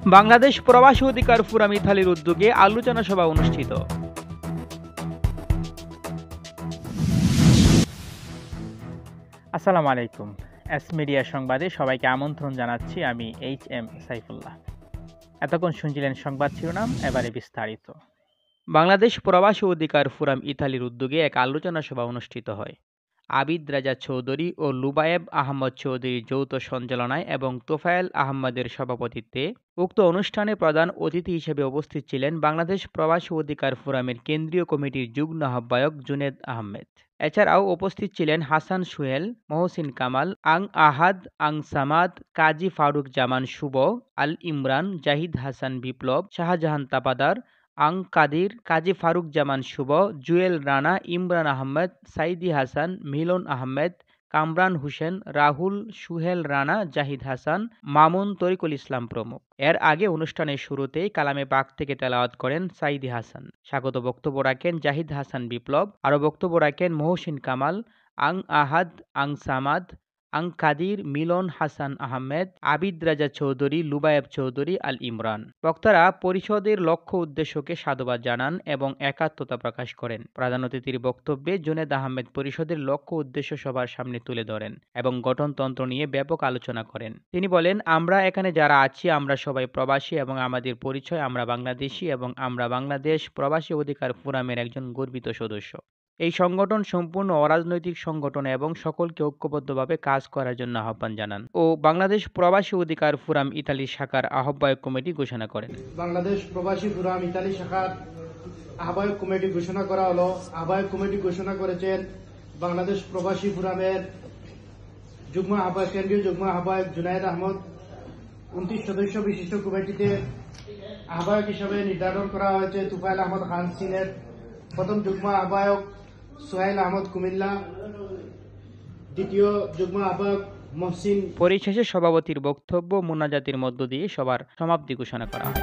বাংলাদেশ প্রবাসী অধিকার ফোরাম ইতালির উদ্যোগে আলোচনা সভা অনুষ্ঠিত। আসসালামু আলাইকুম। এস মিডিয়া সংবাদে সবাইকে আমন্ত্রণ জানাচ্ছি। আমি HM সাইফুল্লাহ। এতক্ষণ শুনছিলেন সংবাদ শিরোনাম, এবারে বিস্তারিত। বাংলাদেশ প্রবাসী অধিকার ফোরাম ইতালির উদ্যোগে এক আলোচনা সভা অনুষ্ঠিত হয়। আবিদ রাজা চৌধুরী ও লুবায়েব আহমদ চৌধুরীর যৌথ সঞ্চালনায় এবং তোফায়েল আহমদের সভাপতিত্বে উক্ত অনুষ্ঠানে প্রধান অতিথি হিসেবে উপস্থিত ছিলেন বাংলাদেশ প্রবাসী অধিকার ফোরামের কেন্দ্রীয় কমিটির যুগ্ম আহ্বায়ক জুনেদ আহমেদ। এছাড়াও উপস্থিত ছিলেন হাসান সোহেল, মহসিন কামাল, আং আহাদ, আং সামাদ, কাজী ফারুক জামান শুভ, আল ইমরান, জাহিদ হাসান বিপ্লব, শাহজাহান তাপাদার, আং কাদির, কাজী ফারুক জামান শুভ, জুয়েল রানা, ইমরান আহমেদ, সাইদি হাসান, মিলন আহমেদ, কামরান হোসেন, রাহুল, সুহেল রানা, জাহিদ হাসান, মামুন, তরিকুল ইসলাম প্রমুখ। এর আগে অনুষ্ঠানের শুরুতেই কালামে পাক থেকে তেলাওয়াত করেন সাইদি হাসান। স্বাগত বক্তব্য রাখেন জাহিদ হাসান বিপ্লব। আরও বক্তব্য রাখেন মহসিন কামাল, আং আহাদ, আং সামাদ, আং কাদির, মিলন, হাসান আহমেদ, আবিদ রাজা চৌধুরী, লুবায়েব চৌধুরী, আল ইমরান। বক্তারা পরিষদের লক্ষ্য উদ্দেশ্যকে সাধুবাদ জানান এবং একাত্মতা প্রকাশ করেন। প্রধান অতিথির বক্তব্যে জুনেদ আহমেদ পরিষদের লক্ষ্য উদ্দেশ্য সবার সামনে তুলে ধরেন এবং গঠনতন্ত্র নিয়ে ব্যাপক আলোচনা করেন। তিনি বলেন, আমরা এখানে যারা আছি আমরা সবাই প্রবাসী এবং আমাদের পরিচয় আমরা বাংলাদেশী এবং আমরা বাংলাদেশ প্রবাসী অধিকার ফোরামের একজন গর্বিত সদস্য। এই সংগঠন সম্পূর্ণ অরাজনৈতিক সংগঠন এবং সকলকে ঐক্যবদ্ধভাবে কাজ করার জন্য আহ্বান জানান ও বাংলাদেশ প্রবাসী অধিকার ফোরাম ইতালি শাখার আহ্বায়ক কমিটি ঘোষণা করেন। বাংলাদেশ প্রবাসী ফোরাম ইতালি শাখার আহ্বায়ক কমিটি ঘোষণা করা হলো। আহ্বায়ক কমিটি ঘোষণা করেছেন বাংলাদেশ প্রবাসী ফোরামের যুগ্ম আহ্বায়ক, কেন্দ্রীয় যুগ্ম আহ্বায়ক জুনায়েদ আহমদ। 29 সদস্য বিশিষ্ট কমিটিতে আহ্বায়ক হিসেবে নির্ধারণ করা হয়েছে তোফায়েল আহমদ খান সিলেট, প্রথম যুগ্ম আহ্বায়ক সোহেল আহমদ কুমিল্লা, দ্বিতীয় যুগ্ম আহ্বায়ক মহসিন। পরিশেষে সভাপতির বক্তব্য মোনাজাতের মধ্য দিয়ে সবার সমাপ্তি ঘোষণা করা হয়।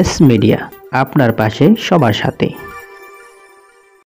এস মিডিয়া, আপনার পাশে সবার সাথে।